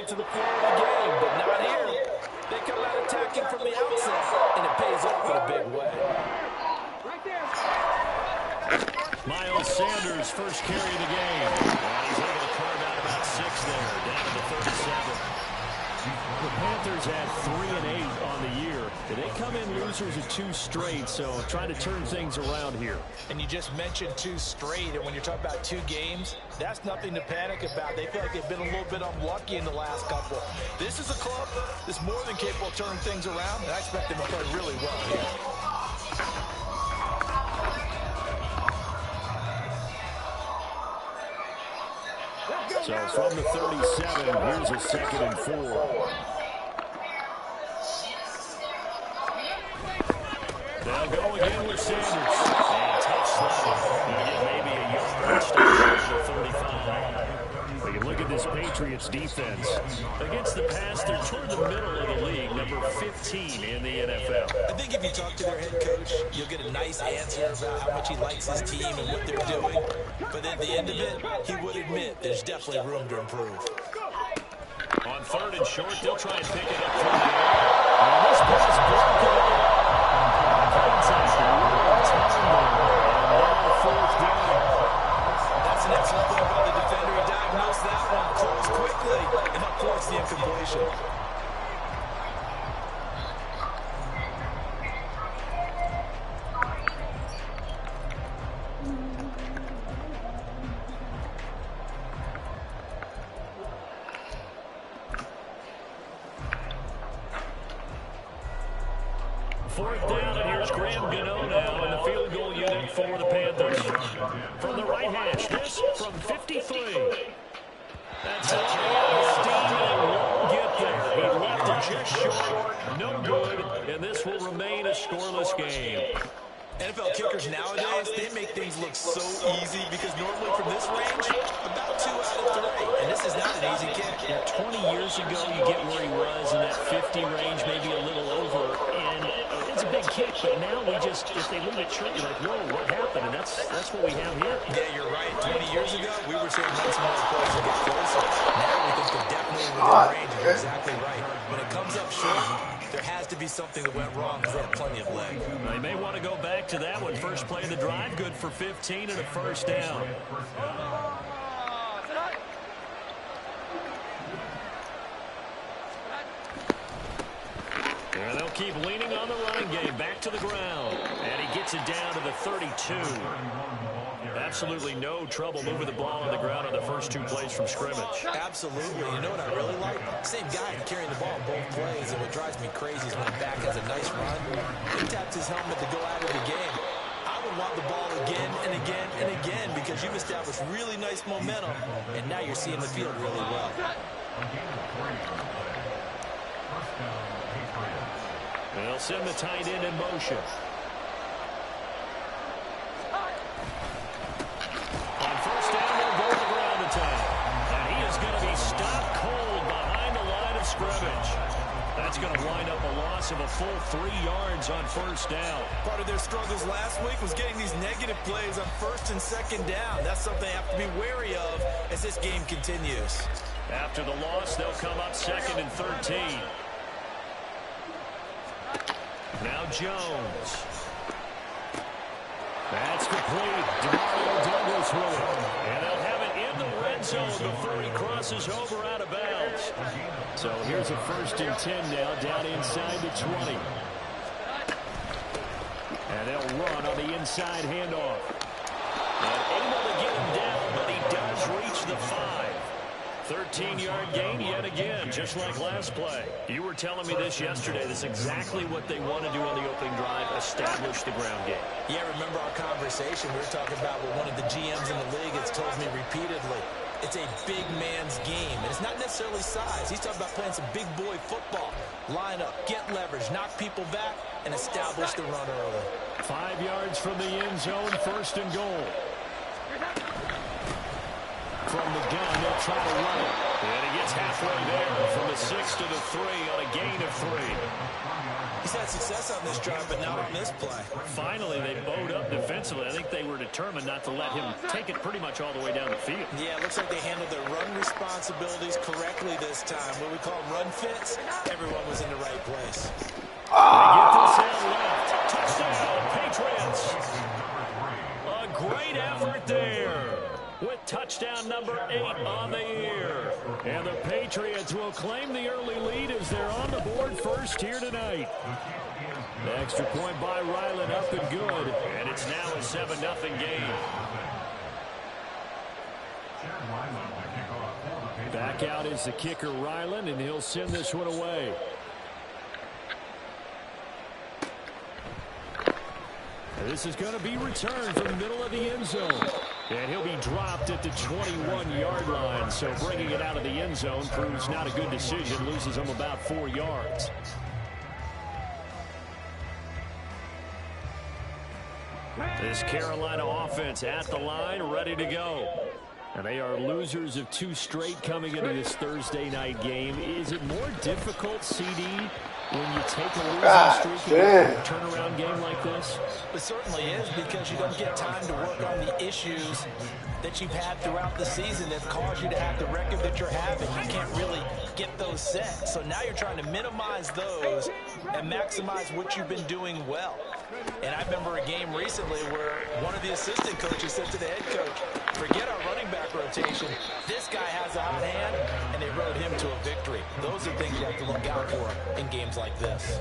to the flow of the game, but not here. They come out attacking from the outset, and it pays off in a big way. Miles Sanders, first carry of the game. And he's able to carve out about 6 there, down to the 37. The Panthers had 3 and 8 on the year. They come in losers of 2 straight, so trying to turn things around here. And you just mentioned 2 straight, and when you're talking about 2 games, that's nothing to panic about. They feel like they've been a little bit unlucky in the last couple. This is a club that's more than capable of turning things around, and I expect them to play really well here. So from the 37, here's a 2nd and 4. They'll go again with Sanders. And tough slide. He'll get maybe a yard. Start at the 35. But you look at this Patriots defense. Against the pass, they're toward the middle of the league, number 15 in the NFL. I think if you talk to their head coach, you'll get a nice answer about how much he likes his team and what they're doing. But at the end of it, he would admit there's definitely room to improve. On 3rd and short, they'll try and pick it up from the air. And this pass broken. That's an excellent play by the defender. He diagnosed that one, closed quickly, and that forced the incompletion. Fourth down, and here's Graham Gano now in the field goal unit for the Panthers. From the right hash, this from 53. That's a steam and won't get there. He left it just short, no good, and this will remain a scoreless game. NFL kickers nowadays, they make things look so easy because normally from this range, about 2 out of 3. And this is not an easy kick. Yeah, 20 years ago, you get where he was in that 50 range, maybe a little over, and it's a big kick, but now we just, if they leave it short, you're like, whoa, what happened? And that's what we have here. Yeah, you're right. 20 years ago, we were saying once more plays will get closer. Now we think they're definitely within range. You're exactly right. When it comes up short, there has to be something that went wrong because they have plenty of leg. They may want to go back to that one. First play of the drive, good for 15 and a first down. And they'll keep leaning on the running game. Back to the ground. And he gets it down to the 32. Absolutely no trouble moving the ball on the ground on the first 2 plays from scrimmage. Absolutely. You know what I really like? Same guy carrying the ball in both plays, and what drives me crazy is when the back has a nice run, he taps his helmet to go out of the game. I would want the ball again and again and again because you've established really nice momentum, and now you're seeing the field really well. They'll send the tight end in motion. On first down, they'll go to the ground attack. And he is going to be stopped cold behind the line of scrimmage. That's going to wind up a loss of a full 3 yards on first down. Part of their struggles last week was getting these negative plays on first and second down. That's something they have to be wary of as this game continues. After the loss, they'll come up 2nd and 13. Now Jones. That's complete. Demario Douglas with it. And they'll have it in the red zone before he crosses over out of bounds. So here's a 1st and 10 now, down inside the 20. And they'll run on the inside handoff. And able to get him down, but he does reach the 5. 13-yard gain yet again, just like last play. You were telling me this yesterday. This is exactly what they want to do on the opening drive, establish the ground game. Yeah, remember our conversation. We were talking about what one of the GMs in the league has told me repeatedly. It's a big man's game, and it's not necessarily size. He's talking about playing some big boy football. Line up, get leverage, knock people back, and establish the run early. 5 yards from the end zone, 1st and goal. From the gun, they'll try to run it. And he gets halfway there from the 6 to the 3 on a gain of 3. He's had success on this drive, but not on this play. Finally, they bowed up defensively. I think they were determined not to let him take it pretty much all the way down the field. Yeah, it looks like they handled their run responsibilities correctly this time. What we call run fits, everyone was in the right place. They get this in left. Touchdown, Patriots. A great effort there with touchdown number 8 on the year. And the Patriots will claim the early lead as they're on the board first here tonight. The extra point by Ryland up and good. And it's now a 7-0 game. Back out is the kicker, Ryland, and he'll send this one away. This is going to be returned from the middle of the end zone. And he'll be dropped at the 21-yard line. So bringing it out of the end zone proves not a good decision. Loses him about 4 yards. This Carolina offense at the line, ready to go. And they are losers of 2 straight coming into this Thursday night game. Is it more difficult, CD, when you take a losing streak in a turnaround game like this? It certainly is, because you don't get time to work on the issues that you've had throughout the season that caused you to have the record that you're having. You can't really get those set. So now you're trying to minimize those and maximize what you've been doing well. And I remember a game recently where one of the assistant coaches said to the head coach, forget our running back rotation. This guy has a hot hand, and they rode him to a victory. Those are things you have to look out for in games like this.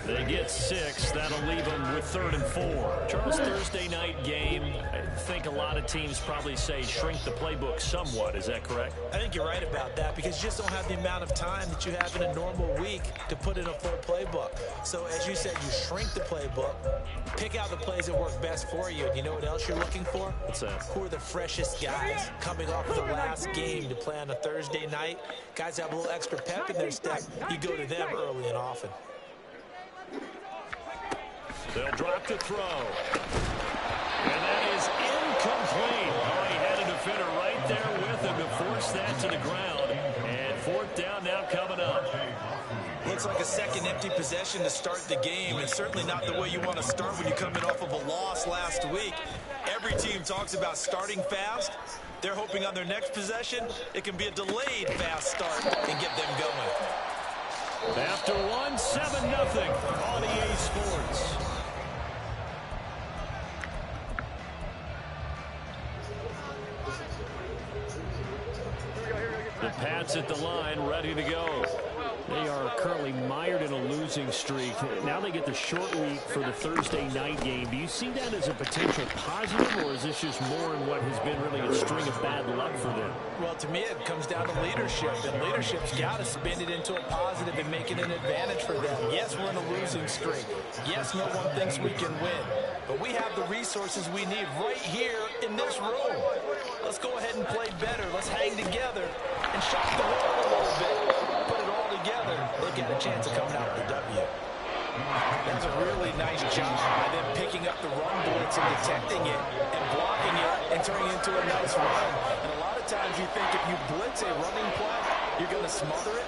They get 6. That'll leave them with 3rd and 4. Charles, Thursday night game, I think a lot of teams probably say shrink the playbook somewhat. Is that correct? I think you're right about that, because you just don't have the amount of time that you have in a normal week to put in a full playbook. So as you said, you shrink the playbook, pick out the plays that work best for you. And you know what else you're looking for? What's that? Who are the freshest guys coming off of the last game to play on a Thursday night? Guys have a little extra pep in their step. You go to them early and often. They'll drop the throw. And that is incomplete. Oh, he had a defender right there with him to force that to the ground. And 4th down now coming up. Looks like a second empty possession to start the game, and certainly not the way you want to start when you're coming off of a loss last week. Every team talks about starting fast. They're hoping on their next possession, it can be a delayed fast start and get them going. After 1, 7-0 on EA Sports. The Pats at the line, ready to go. They are currently mired in a losing streak. Now they get the short week for the Thursday night game. Do you see that as a potential positive, or is this just more in what has been really a string of bad luck for them? Well, to me, it comes down to leadership, and leadership's got to spin it into a positive and make it an advantage for them. Yes, we're in a losing streak. Yes, no one thinks we can win, but we have the resources we need right here in this room. Let's go ahead and play better. Let's hang together and shock the world a little bit. Put it all together. They got a chance of coming out with a W. That's a really nice job by them picking up the run blitz and detecting it and blocking it and turning it into a nice run. And a lot of times you think if you blitz a running play, you're going to smother it.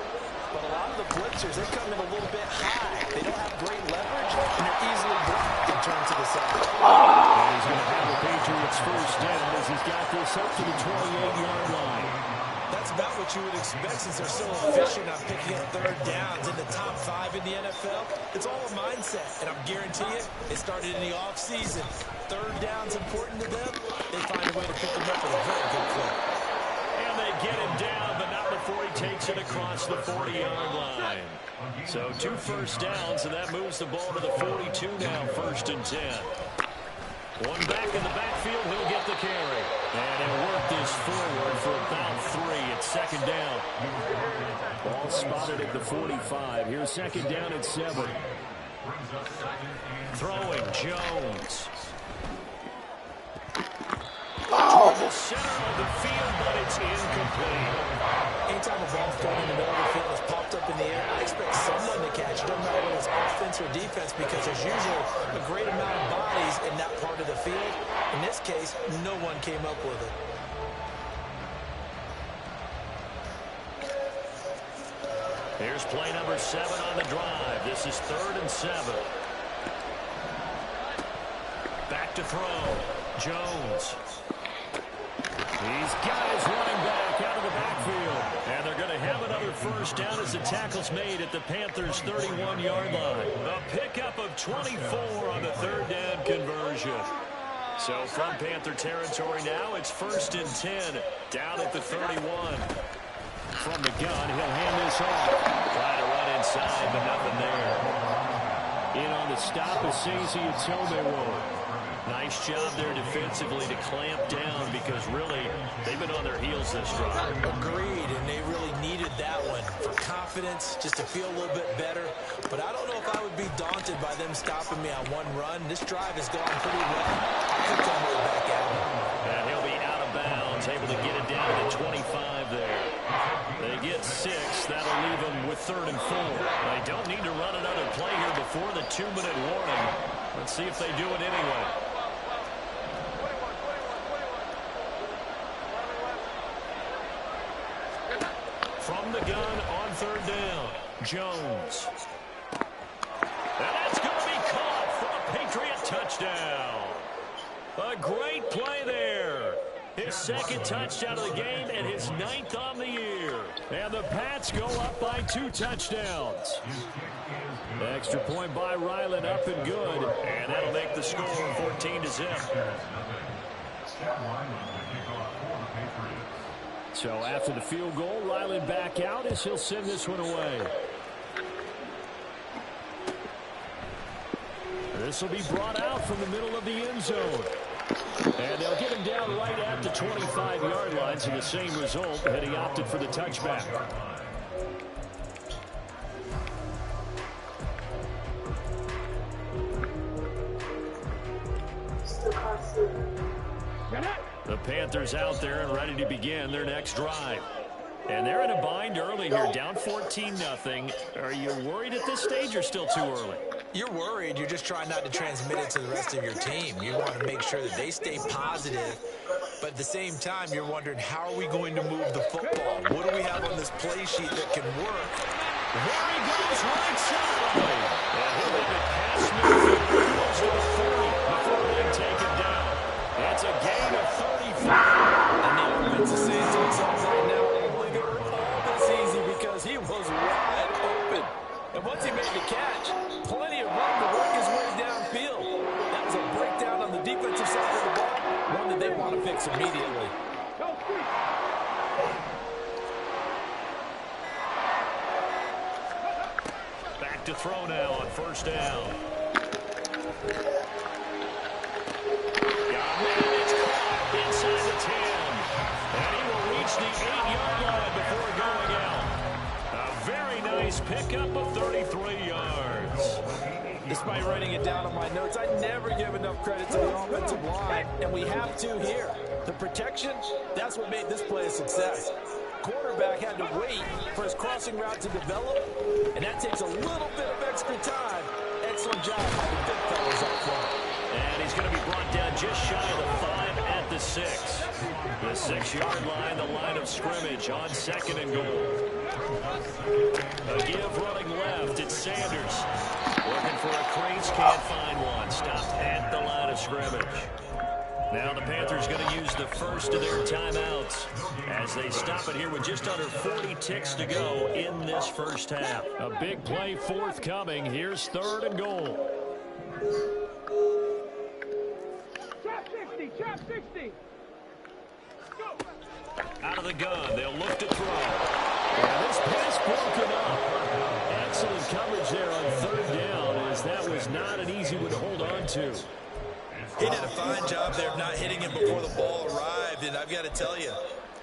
But a lot of the blitzers, they come in a little bit high. They don't have great leverage, and they're easily blocked and turned to the side. And he's going to have the Patriots first down as he's got this up to the 28-yard line. That's about what you would expect since they're so efficient on picking up 3rd downs in the top 5 in the NFL. It's all a mindset, and I'm guaranteeing you, it started in the offseason. 3rd down's important to them. They find a way to pick them up with a very good clip. And they get him down, but not before he takes it across the 40-yard line. So 2 first downs, and that moves the ball to the 42 now, 1st and 10. One back in the backfield, he'll get the carry. And he'll work this forward for about 3. It's 2nd down. Ball spotted at the 45. Here's 2nd down at 7. Throwing, Jones. Toward the center of the field, but it's incomplete. Anytime a ball's thrown in the middle of the field is popped up in the air, I expect someone to catch it. Doesn't matter whether it's offense or defense, because there's usually a great amount of bodies in that part of the field. In this case, no one came up with it. Here's play number 7 on the drive. This is 3rd and 7. Back to throw. Jones. He's got his running back out of the backfield. first down as the tackle's made at the Panthers' 31-yard line. A pickup of 24 on the third down conversion. So from Panther territory now, it's 1st and 10 down at the 31. From the gun, he'll hand this off. Trying to run inside, but nothing there. In on the stop is Sazy Atomewo. Nice job there defensively to clamp down because really they've been on their heels this drive. Agreed, and they really needed that one for confidence, just to feel a little bit better. But I don't know if I would be daunted by them stopping me on one run. This drive has gone pretty well. I could come right back at him. And he'll be out of bounds, able to get it down to 25 there. They get 6. That'll leave them with 3rd and 4. They don't need to run another play here before the 2-minute warning. Let's see if they do it anyway. From the gun on 3rd down, Jones. And that's going to be caught for a Patriot touchdown. A great play there. His 2nd touchdown of the game and his 9th on the year. And the Pats go up by 2 touchdowns. Extra point by Ryland, up and good. And that'll make the score 14-0. So after the field goal, Ryland back out as he'll send this one away. This will be brought out from the middle of the end zone. And they'll get him down right at the 25-yard line, so the same result, and he opted for the touchback. The Panthers out there and ready to begin their next drive. And they're in a bind early here, down 14-0. Are you worried at this stage or still too early? You're worried. You're just trying not to transmit it to the rest of your team. You want to make sure that they stay positive. But at the same time, you're wondering, how are we going to move the football? What do we have on this play sheet that can work? There he goes, right side. And he'll make it pass midfield close to the 30 before being taken down. It's a gain of 34. And the offense is saying to himself right now, only they were all this easy because he was wide open. And once he made the catch, plenty of room to work his way downfield. That was a breakdown on the defensive side of the ball, one that they want to fix immediately. Back to throw now on 1st down. It's caught inside the 10. And he will reach the 8-yard line before going out. A very nice pickup of 33 yards. Despite writing it down on my notes, I never give enough credit to the offensive line, and we have to here. The protection, that's what made this play a success. Quarterback had to wait for his crossing route to develop, and that takes a little bit of extra time. Excellent job by the big fellas up front. And he's going to be brought down just shy of the 5 at the 6. The 6-yard line, the line of scrimmage on 2nd and goal. A give running left, it's Sanders. Looking for a crease, can't find one. Stopped at the line of scrimmage. Now the Panthers going to use the first of their timeouts as they stop it here with just under 40 ticks to go in this first half. A big play forthcoming. Here's 3rd and goal. Trap 60. Out of the gun, they'll look to throw. And this pass broken up. Excellent coverage there on 3rd down, as that was not an easy one to hold on to. He did a fine job there of not hitting him before the ball arrived, and I've got to tell you,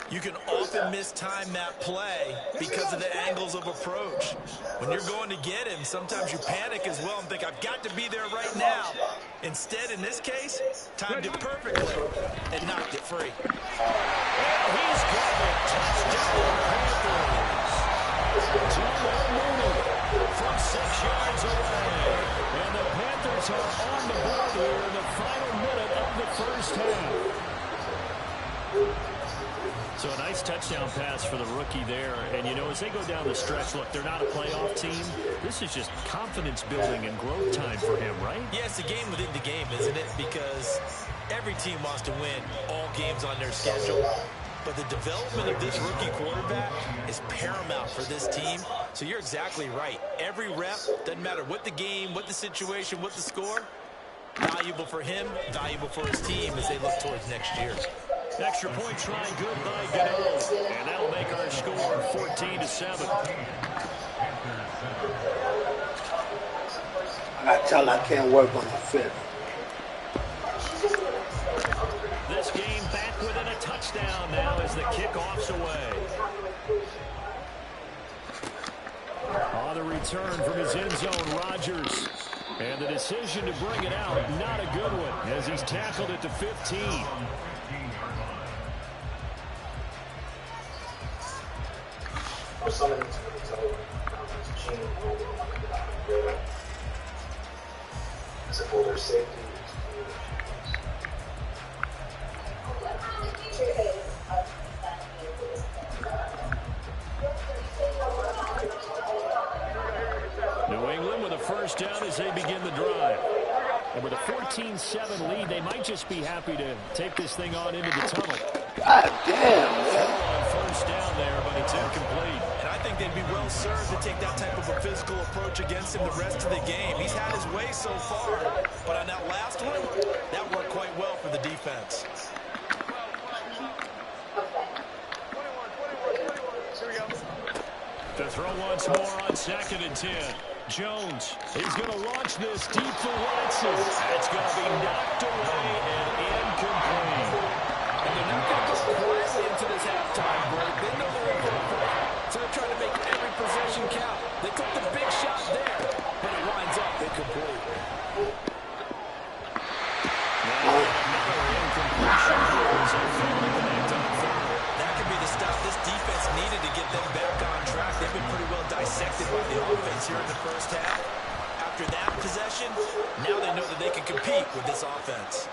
you can often mistime that play because of the angles of approach. When you're going to get him, sometimes you panic as well and think, I've got to be there right now. Instead, in this case, timed it perfectly and knocked it free. And he's got it. Touchdown, Panthers. From 6 yards away. And the Panthers are on the board here in the final minute of the first half. So a nice touchdown pass for the rookie there. And, you know, as they go down the stretch, look, they're not a playoff team. This is just confidence building and growth time for him, right? Yeah, it's a game within the game, isn't it? Because every team wants to win all games on their schedule. But the development of this rookie quarterback is paramount for this team. So you're exactly right. Every rep, doesn't matter what the game, what the situation, what the score, valuable for him, valuable for his team as they look towards next year. Extra point try good by Gano. And that'll make our score 14-7. I got to tell her I can't work on the fifth. This game back within a touchdown now as the kickoff's away. On the return from his end zone, Rodgers. And the decision to bring it out, not a good one, as he's tackled it to 15. New England with a first down as they begin the drive. And with a 14-7 lead, they might just be happy to take this thing on into the tunnel. God damn, man. First down there, but it's incomplete. And I think they'd be well served to take that type of a physical approach against him the rest of the game. He's had his way so far, but on that last one, that worked quite well for the defense. To throw once more on 2nd and 10. Jones is going to launch this deep for Watson. It's going to be knocked away and incomplete. And they're not going to go quietly into this halftime break. They know they're in for a break. So they're trying to make every possession count. They took the big shot there, but it winds up incomplete. That could be the stop this defense needed to get them back on track. They've been pretty well dissected by the offense here in the first half. After that possession, now they know that they can compete with this offense.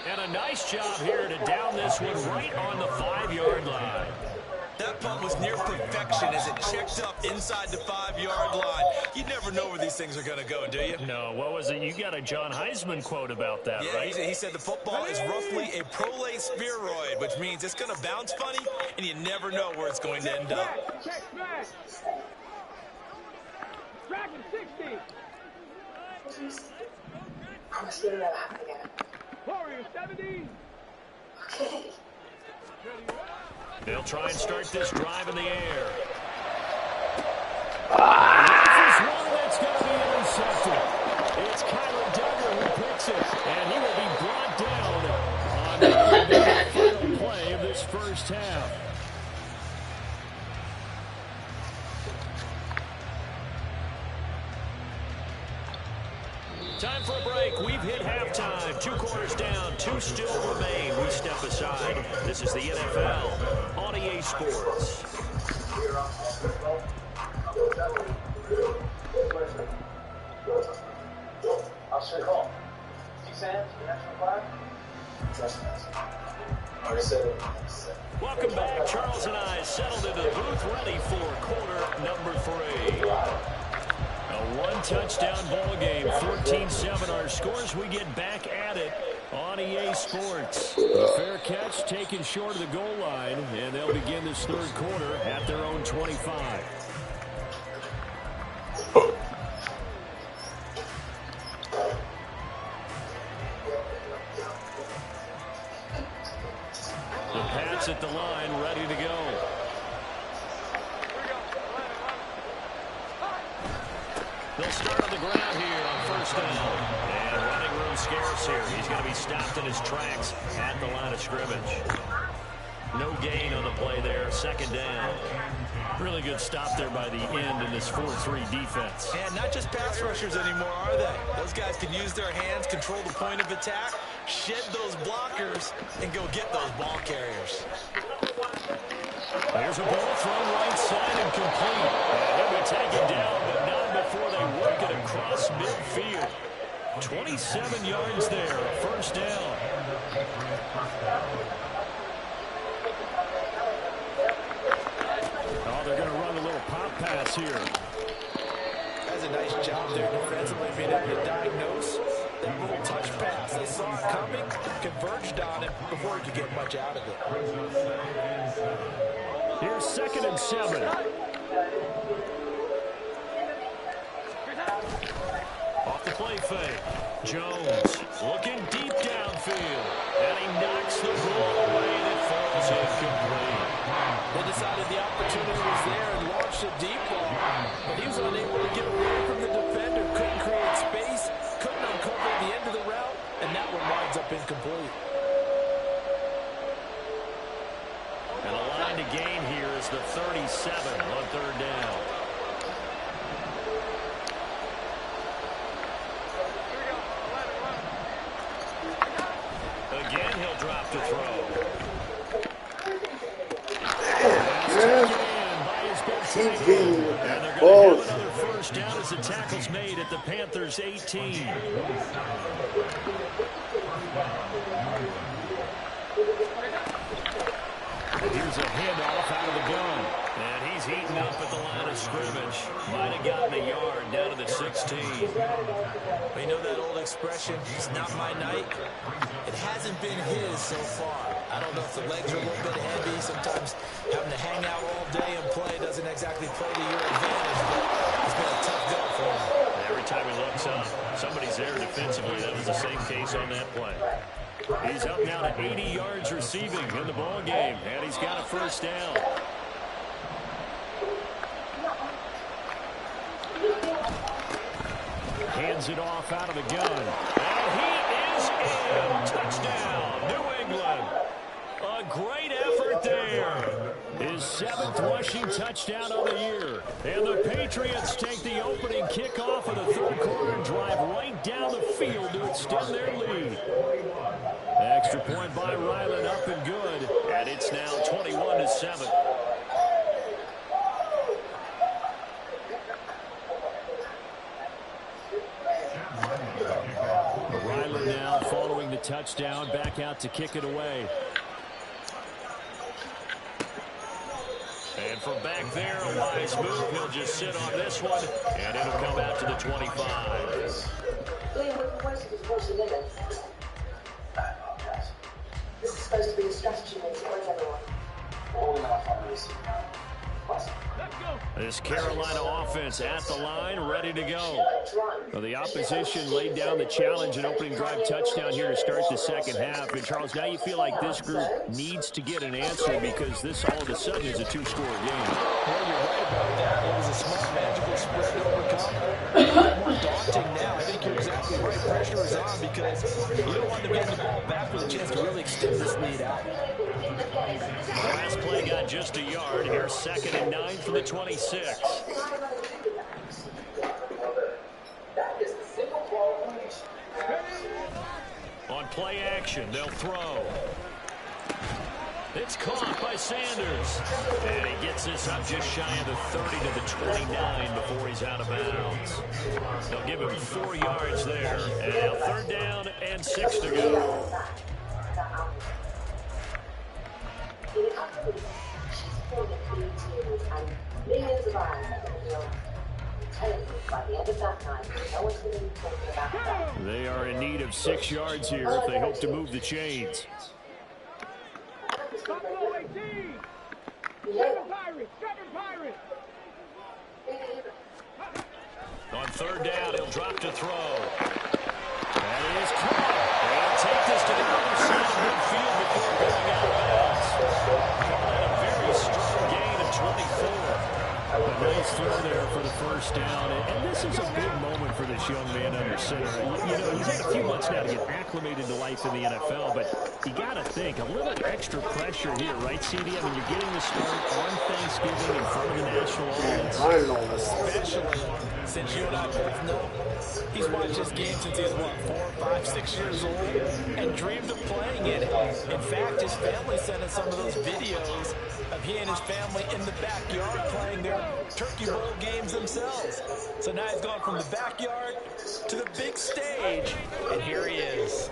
And a nice job here to down this one right on the 5-yard line. That punt was near perfection as it checked up inside the 5-yard line. You never know where these things are going to go, do you? No, what was it? You got a John Heisman quote about that, yeah, right? He said the football is roughly a prolate spheroid, which means it's going to bounce funny, and you never know where it's going to end up. Dragon 60. Promise me it'll never happen again. Warrior 70. Okay. They'll try and start this drive in the air. Ah! That's going to be intercepted. It's Kyler Duggar who picks it, and he will be brought down on the final play of this first half. Time for a break. We've hit halftime. 2 quarters down. 2 still remain. We step aside. This is the NFL on EA Sports. Welcome back. Charles and I settled into the booth ready for quarter number 3. A 1-touchdown ball game, 14-7 our scores. We get back at it on EA Sports. A fair catch taken short of the goal line, and they'll begin this third quarter at their own 25. The Pats at the line, ready to go. They'll start on the ground here on first down. And running room scarce here. He's going to be stopped in his tracks at the line of scrimmage. No gain on the play there. Second down. Really good stop there by the end in this 4-3 defense. And not just pass rushers anymore, are they? Those guys can use their hands, control the point of attack, shed those blockers, and go get those ball carriers. There's a ball thrown right side and complete. And he'll be taken down, but not before they work it across midfield. 27 yards there, first down. Oh, they're going to run a little pop pass here. That's a nice job there defensively being able to diagnose That little touch pass, they saw it coming, converged on it before he could get much out of it. Here's 2nd and 7. Off the play fake. Jones looking deep downfield. And he knocks the ball away and it falls incomplete. They decided the opportunity was there and launched a deep ball. But he was unable to get away from the defender. Couldn't create space. Couldn't uncover the end of the route. And that one winds up incomplete. And a line to gain here is the 37 on 3rd down. Again, he'll drop to throw. Keep being with And that they're ball. going to have another 1st down as the tackle's made at the Panthers' 18. Here's a handoff out of the gun. And he's heating up at the line of scrimmage. Might have gotten a yard down to the 16. You know that old expression, it's not my night? It hasn't been his so far. I don't know if the legs are a little bit heavy. Sometimes having to hang out all day and play doesn't exactly play to your advantage, but it's been a tough go for him. Every time he looks up, somebody's there defensively. That was the same case on that play. He's up now to 80 yards receiving in the ball game, and he's got a 1st down. Hands it off out of the gun. And he is in. Touchdown, New England. A great effort there. His 7th rushing touchdown of the year. And the Patriots take the opening kickoff of the 3rd quarter and drive right down the field to extend their lead. Extra point by Ryland up and good. And it's now 21-7. Ryland now following the touchdown, back out to kick it away. And from back there, a wise move. He'll just sit on this one, and it'll come out to the 25. This is supposed to be a strategy meeting. Where's everyone? All in our families. This Carolina offense at the line, ready to go. Well, the opposition laid down the challenge and opening drive touchdown here to start the 2nd half. And, Charles, now you feel like this group needs to get an answer because this all of a sudden is a 2-score game. Well, you're right about that. It was a small magical spread to overcome. It's more daunting now. I think you're exactly right. Pressure is on because you don't want them getting the ball back with a chance to really extend this lead out. The last play got just a yard. Here's 2nd and 9 for the 26. On play action, they'll throw. It's caught by Sanders. And he gets this up just shy of the 30 to the 29 before he's out of bounds. They'll give him 4 yards there. And now 3rd down and 6 to go. They are in need of 6 yards here if they hope to move the chains. Buffalo 18. 7 Pirates. 7 Pirates. On 3rd down, he'll drop to throw. And he is caught. They'll take this to the other side of midfield before going out of bounds. And a very strong gain of 24. A nice throw there for the 1st down. And this is a big moment for this young man under center. You know, he's had a few months now to get acclimated to life in the NFL, but you got to think, a little extra pressure here, right, CD? I mean, you're getting the start on Thanksgiving in front of the national audience. Especially since you and I both know he's watched this game since he was, what, 4, 5, 6 years old and dreamed of playing in it. In fact, his family sent us some of those videos of he and his family in the backyard playing their Turkey Bowl games themselves. So now he's gone from the backyard to the big stage, and here he is.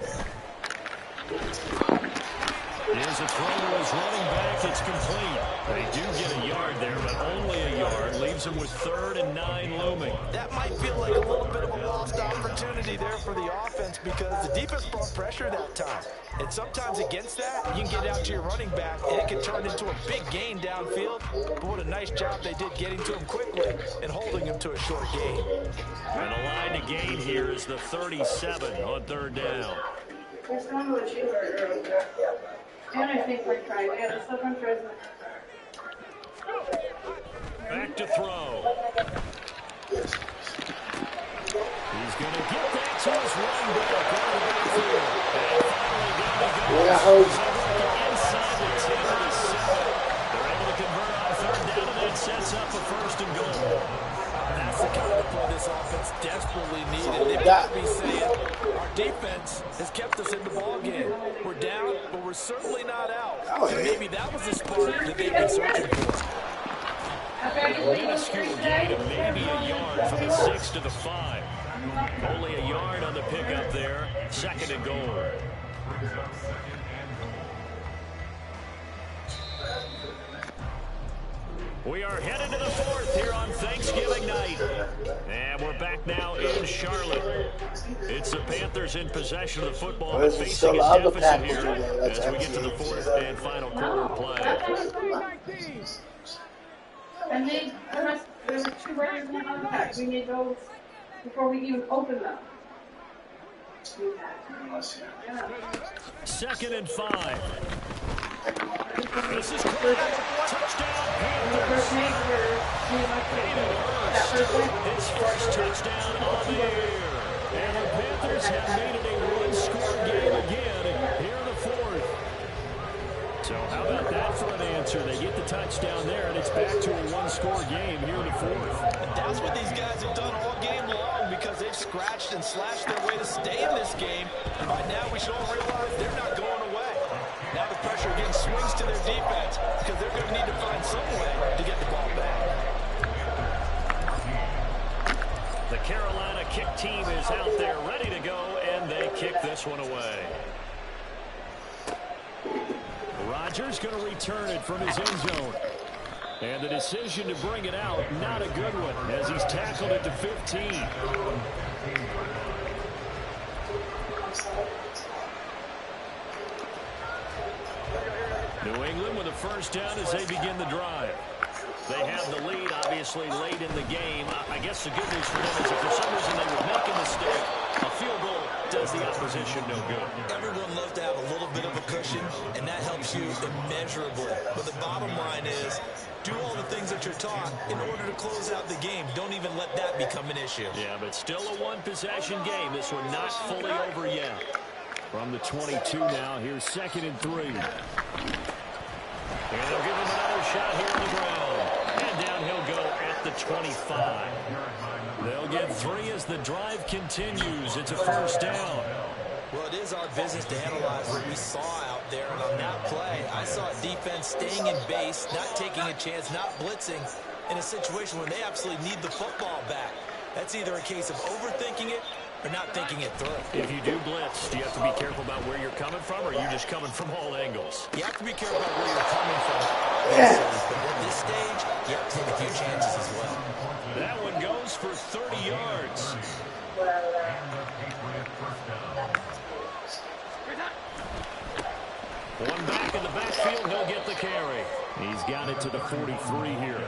Here's a throw to his running back. It's complete. They do get a yard there, but only a yard. Leaves him with 3rd and 9 looming. That might feel like a little bit of a lost opportunity there for the offense because the defense brought pressure that time. And sometimes against that, you can get out to your running back, and it can turn into a big gain downfield. But what a nice job they did getting to him quickly and holding him to a short gain. And the line to gain here is the 37 on 3rd down. There's one with cheeseburger. And I think we're trying. Yeah, the stuff on frozen. Back to throw. He's going to get that to his running back on the backfield. And finally down he goes. He's over at the inside the 10 of the 7. They're able to convert on 3rd down, and that sets up a 1st and goal. That's the kind of play this offense desperately needed. They might be saying, our defense has kept us in the ballgame. We're down, but we're certainly not out. And maybe that was the spark that they've been searching for. A minuscule gain of maybe a yard from the 6 to the 5. Only a yard on the pickup there. 2nd and goal. We are headed to the 4th here on Thanksgiving night. And we're back now in Charlotte. It's the Panthers in possession of the football, but facing a deficit here as we get to the 4th and final quarter play. And then there were 2 burgers in the other pack. We need those before we even open them. 2nd and 5. This is clear. Touchdown, Panthers. His first touchdown on the year. And the Panthers have made it a 1-score game again here in the 4th. So how about that for an answer? They get the touchdown there, and it's back to a 1-score game here in the 4th. And that's what these guys have done all game long because they've scratched and slashed their way to stay in this game. And by now we should all realize they're not going away. Now the pressure again swings to their defense because they're going to need to find some way to get the ball back. The Carolina kick team is out there ready to go, and they kick this one away. Rodgers going to return it from his end zone. And the decision to bring it out, not a good one, as he's tackled it to 15. New England with a 1st down as they begin the drive. They have the lead, obviously, late in the game. I guess the good news for them is if for some reason they would make a mistake, a field goal does the opposition no good. Everyone loves to have a little bit of a cushion, and that helps you immeasurably. But the bottom line is, do all the things that you're taught in order to close out the game. Don't even let that become an issue. Yeah, but still a 1-possession game. This one not fully over yet. From the 22 now, here's 2nd and 3. And they'll give him another shot here on the ground. And down he'll go at the 25. They'll get 3 as the drive continues. It's a 1st down. Well, it is our business to analyze what we saw out there. And on that play, I saw defense staying in base, not taking a chance, not blitzing in a situation where they absolutely need the football back. That's either a case of overthinking it or not thinking it through. If you do blitz, do you have to be careful about where you're coming from, or are you just coming from all angles? You have to be careful about where you're coming from. But at this stage, you have to take a few chances as well. That one goes for 30 yards. One back in the backfield, he'll get the carry. He's got it to the 43 here.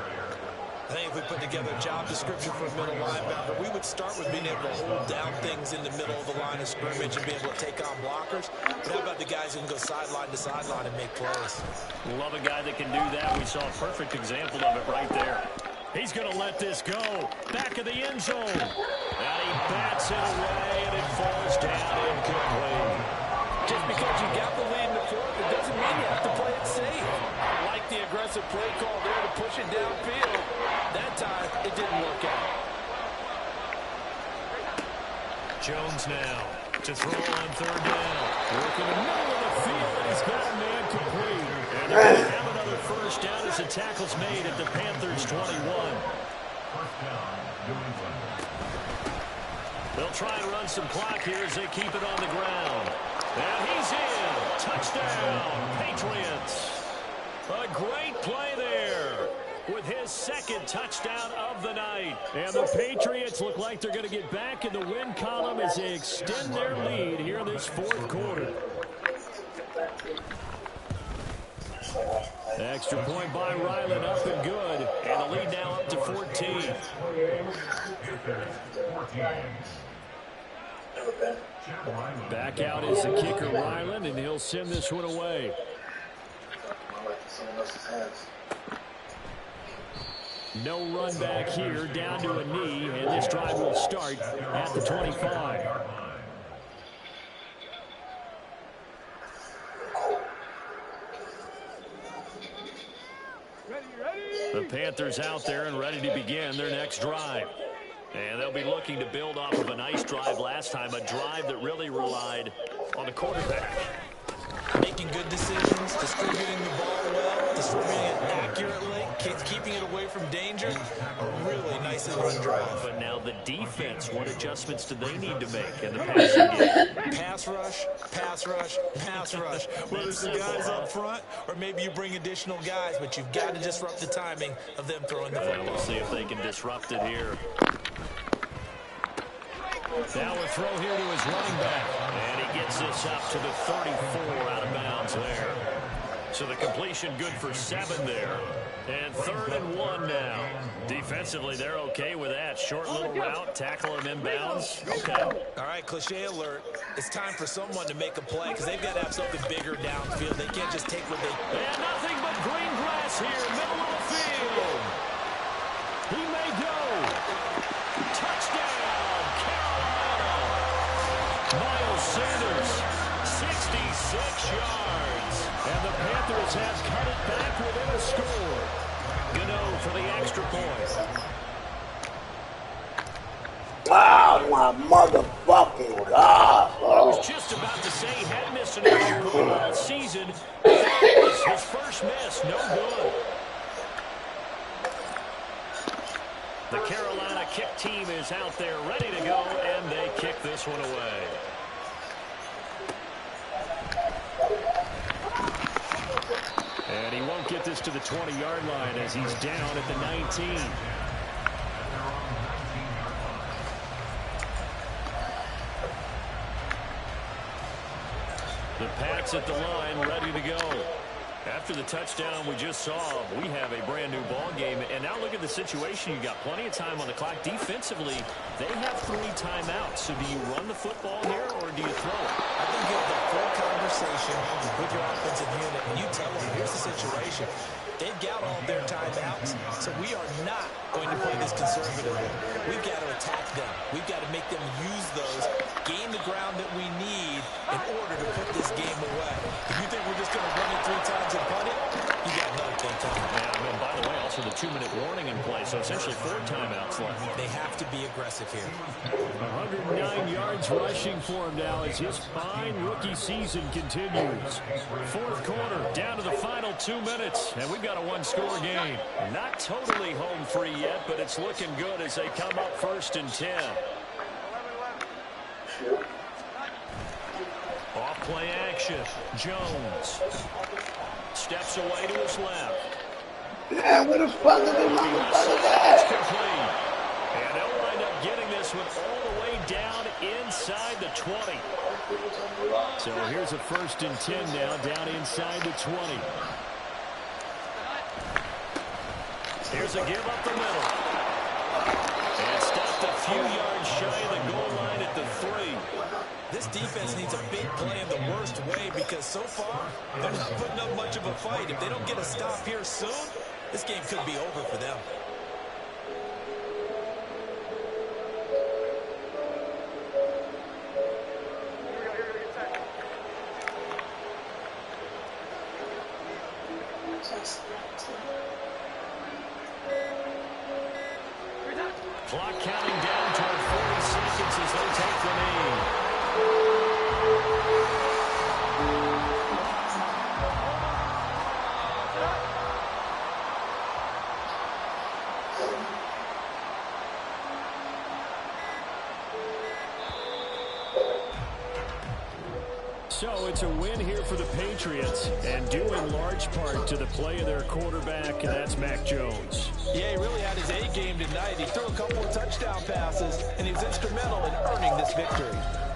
I think if we put together a job description for a middle linebacker, we would start with being able to hold down things in the middle of the line of scrimmage and be able to take on blockers. But how about the guys who can go sideline to sideline and make plays? Love a guy that can do that. We saw a perfect example of it right there. He's going to let this go. Back of the end zone. And he bats it away, and it falls down incomplete. Just because you got the lead in the 4th, it doesn't mean you have to play it safe. I like the aggressive play call there to push it downfield. That time, it didn't work out. Jones now to throw on 3rd down. Working in the middle of the field, and he's got a man complete. And they're going to have another 1st down as the tackle's made at the Panthers' 21. They'll try and run some clock here as they keep it on the ground. And he's in. Touchdown, Patriots. A great play there with his second touchdown of the night. And the Patriots look like they're going to get back in the win column as they extend their lead here in this fourth quarter. Extra point by Ryland, up and good. And the lead now up to 14. Back out is the kicker, Ryland, and he'll send this one away. No run back here, down to a knee, and this drive will start at the 25. The Panthers out there and ready to begin their next drive. And they'll be looking to build off of a nice drive last time, a drive that really relied on the quarterback. Making good decisions, distributing the ball well, distributing it accurately, keeping it away from danger. A really nicely run drive. But now the defense, what adjustments do they need to make in the passing game? Pass rush, pass rush, pass rush. Whether it's the guys up front or maybe you bring additional guys, but you've got to disrupt the timing of them throwing the football. We'll see if they can disrupt it here. Now a throw here to his running back. And he gets this up to the 34 out of bounds there. So the completion good for 7 there. And 3rd and 1 now. Defensively, they're okay with that. Short little route, tackle him inbounds. Okay. All right, cliche alert. It's time for someone to make a play because they've got to have something bigger downfield. They can't just take what they... And nothing but green grass here, middle of the field. He may go. Touchdown, Carolina. Miles Sanders, 66 yards. And the Panthers have cut it back within a score. Gano for the extra point. Oh, my motherfucking God. I was just about to say he hadn't missed an extra point all season. That was his first miss. No good. The Carolina kick team is out there ready to go, and they kick this one away. And he won't get this to the 20-yard line as he's down at the 19. The Pats at the line, ready to go. After the touchdown we just saw, we have a brand-new ball game. And now look at the situation. You got plenty of time on the clock. Defensively, they have 3 timeouts. So do you run the football here, or do you throw it? I think you have that full conversation with your offensive unit, and you tell them, here's the situation. They've got all their timeouts, so we are not going to play this conservatively. We've got to attack them. We've got to make them use those, gain the ground that we need in order to put this game away. If you think we're just going to run it 3 times and punt it, you got another thing coming. Yeah, and by the way, also the 2-minute warning in play, so essentially 4 timeouts left. They have to be aggressive here. 109 yards rushing for him now as his fine rookie season continues. Fourth quarter, down to the final 2 minutes, and we've got a 1-score game. Not totally home free yet, but it's looking good as they come up 1st and 10. Off play action. Jones steps away to his left. Yeah, where the fuck is this motherfucker at? Complete. And they'll wind up getting this one all the way down inside the 20. So here's a 1st and 10 now, down inside the 20. Here's a give up the middle. And stopped a few yards shy of the goal line at the 3. This defense needs a big play in the worst way because so far, they're not putting up much of a fight. If they don't get a stop here soon, this game could be over for them. Clock counting down toward 40 seconds as they take the knee. So it's a win here for the Patriots, and due in large part to the play of their quarterback, and that's Mac Jones. Yeah, he really had his A game tonight. He threw a couple of touchdown passes, and he was instrumental in earning this victory.